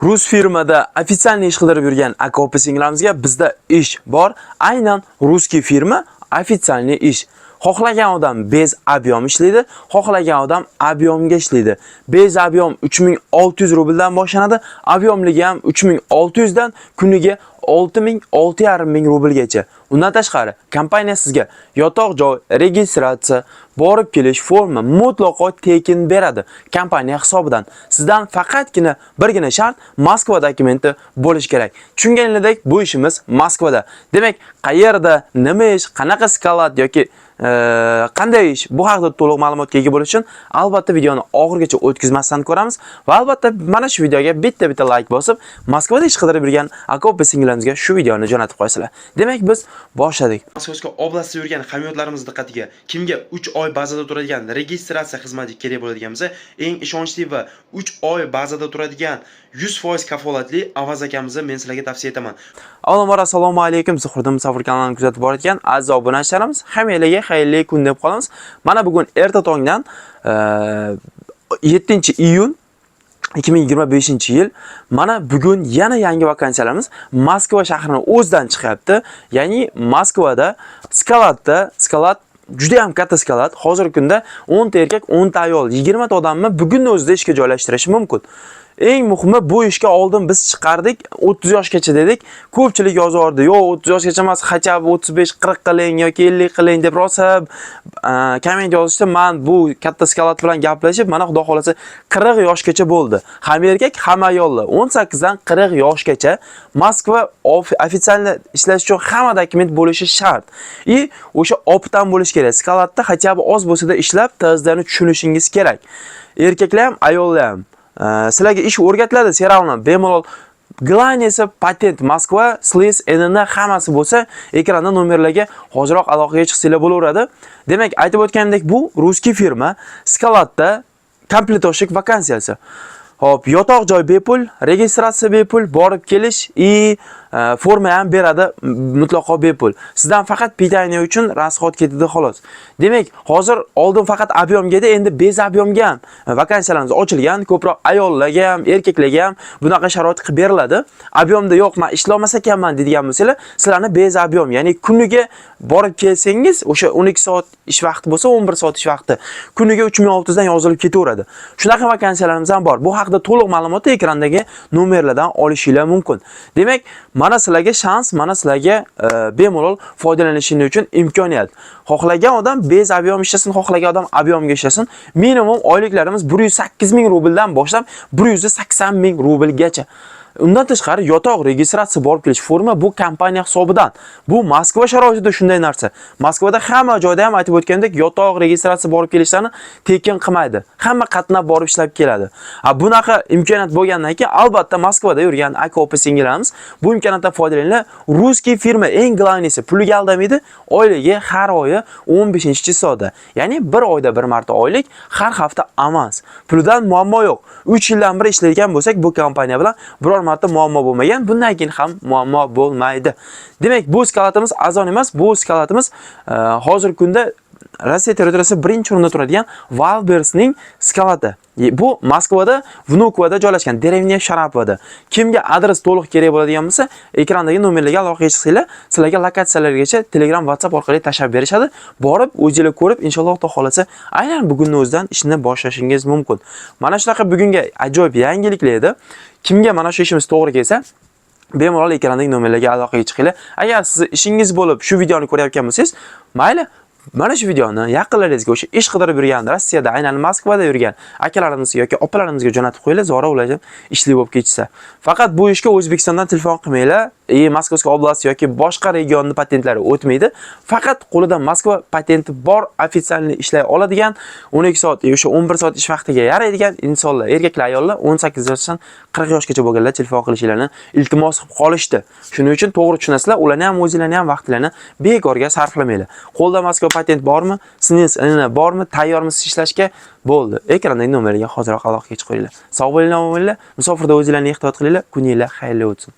Rus firmada ofitsialniy ish qilib yurgan aka opa-singillarimizga bizda ish bor. Aynan ruskiy firma ofitsialniy ish. Xohlagan odam bez объем ishlaydi, xohlagan odam объемga ishlaydi. Bez объем 3600 rubldan boshlanadi, объемligi ham 3600 dan kuniga 6000-6500 rublgacha. Undan tashqari, kompaniya sizga yotoq joy, registratsiya, borib kelish, forma mutlaqo tekin beradi kompaniya hisobidan. Sizdan faqatgina birgina shart Moskva dokumenti bo'lish kerak. Tushunganingizdek, bu ishimiz Moskvada. Demak, qayerda, nima ish, qanaqa skalat yoki qanday ish, bu haqida to'liq ma'lumotga ega bo'lish uchun albatta videoni oxirigacha o'tkazmasdan ko'ramiz va albatta mana shu videoga bitta like bosib, Moskvada ish qidirib yurgan aka opa-singillarimizga shu videoni jo'natib qo'ysizlar. Demak, biz boshladik. Moskva oblastida yurgan hamyotlarimiz diqqatiga, kimga 3 oy bazada turadigan registratsiya xizmati kerak bo'ladigan bo'lsa, eng ishonchli va 3 oy bazada turadigan 100% kafolatli Avaz akamizni men sizlarga tavsiya etaman. Avvalambor assalomu alaykum, Zuhriddin Musafir kanalini kuzatib borayotgan aziz obunachilarimiz, hammalarga xayrli kun deb qolamiz. Mana bugun erta tongdan 7-iyun 2025-yil. Mana bugun yana yangi vakansiyalarimiz Moskva shahrining o'zidan chiqyapti. Ya'ni Moskvada skalat juda ham katta skalat. Hozirgi kunda 10 ta erkak, 10 ta ayol, 20 ta odamni bugunning o'zida ishga joylashtirish mumkin. Eng muhimi, bu ishga oldin biz chiqardik, 30 yoshgacha dedik. Ko'pchilik yozyapti, "Yo'q, 30 yoshgacha emas, hachab 35-40 qiling yoki 50 qiling" deb rosa komment yozishdi. Men bu katta skalat bilan gaplashib, mana xudo xolasa 40 yoshgacha bo'ldi. Ham erkak, ham ayollar 18 dan 40 yoshgacha Moskva ofitsialniy ishlash uchun hamma dokument bo'lishi shart. O'sha optdan bo'lish kerak. Skalatda hachab oz bo'lsa-da ishlab, tezdan tushunishingiz kerak. Erkaklar ham, ayollar ham. Sizlarga ish o'rgatiladi serialni bemalol. Glaniyasi patent Moskva, slis, NN hammasi bo'lsa, ekranda nomerlarga hoziroq aloqaga chiqsanglar bo'laveradi. Demak, aytib o'tganimdek, bu ruskiy firma Skalatda kompletoshlik vakansiyasi. Hop, yotoq joy bepul, registratsiya bepul, borib kelish forma ham beradi mutlaqo bepul. Sizdan faqat pitaniya uchun rasxod ketadi xolos. Demak, hozir oldin faqat объемga edi, endi bez объемga ham vakansiyalarimiz ochilgan. Ko'proq ayollarga ham, erkaklarga ham bunaqa sharoit qilib beriladi. Объемda yo'q, men ishlolmas ekanman deydigan bo'lsangiz, sizlarni bez объем, ya'ni kuniga borib kelsangiz, o'sha 12 soat ish vaqti bo'lsa, 11 soat ish vaqti, kuniga 3600 dan yozilib ketaveradi. Shunaqa vakansiyalarimiz ham bor. Bu haqida to'liq ma'lumotni ekrandagi nomerlardan olishingiz mumkin. Demak, mana sizlarga shans, mana sizlarga bemalol foydalanishingiz uchun imkoniyat. Xohlagan odam bez объем ishlasin, xohlagan odam объемga ishlasin. Minimum oyliklarimiz 108 ming rubldan boshlab 180 ming rublgacha. Undan tashqari yotoq registratsiya borib kelish forma bu kompaniya hisobidan. Bu Moskva sharoitida shunday narsa. Moskvada hamma joyda ham aytib o'tgandek yotoq registratsiya borib kelishlarni tekin qilmaydi. Hamma qatnab borib ishlab keladi. Bunaqa imkoniyat bo'lgandan keyin albatta Moskvada yurgan aka opa-singillarimiz bu imkoniyatdan foydalaninglar. Ruskiy firma eng glavnisi puliga aldamaydi. Oyligi har oyi 15-chisoda. Ya'ni bir oyda bir marta oylik, har hafta avans. Pulidan muammo yo'q. 3 yildan beri ishlayotgan bo'lsak, bu kompaniya bilan biror marta muammo bo'lmagan, bundan keyin ham muammo bo'lmaydi. Demak, bu skalatimiz azon emas, bu skalatimiz hozirgi kunda Rossiya territoriyasida birinchi o'rinda turadigan Valbersning skalati. Bu Moskvada, Vnukovada joylashgan, Derevnya Sharapovada. Kimga adres to'liq kerak bo'ladigan bo'lsa, ekrandagi nomerlarga aloqaga chiqsanglar, sizlarga lokatsiyalargacha Telegram, WhatsApp orqali tashab berishadi. Borib, o'zingizlar ko'rib, inshaalloh Xudo xolasa, aynan bugunning o'zidan ishni boshlashingiz mumkin. Mana shunaqa bugunga ajoyib yangiliklar edi. Kimga mana shu ishimiz to'g'ri kelsa, bemalol ekrandagi nomerlarga aloqaga chiqinglar. Agar siz ishingiz bo'lib shu videoni ko'rayotgan bo'lsangiz, mayli, mana shu videoni yaqinlaringizga o'sha ish qidirib yurgan, Rossiyada, aynan Moskvada yurgan akalarimiz yoki opalarimizga jo'natib qo'yinglar, zora ular ishli bo'lib ketsa. Faqat bu ishga O'zbekistondan telefon qilmanglar. Moskva oblast yoki boshqa regionning patentlari o'tmaydi. Faqat qo'lida Moskva patenti bor, ofitsialniy ishlay oladigan, 12 soat, o'sha 11 soat ish vaqtiga yaraydigan insonlar, erkaklar, ayollar 18 yoshdan 40 yoshgacha bo'lganlar telefon qilishinglarni iltimos qilib qolishdi. Shuning uchun to'g'ri tushunasizlar, ularni ham o'zingizlarni ham vaqtlarini bekorga sarflamanglar. Qo'lda Moskva patent bormi? Sizingiz bormi? Tayyormisiz ishlashga? Bo'ldi. Ekrandagi nomerga hoziroq aloqaga chiqinglar. Sog' bo'linglar, Musofirda o'zingizlarni ehtiyot qilinglar. Kuninglar xayrli o'tsin.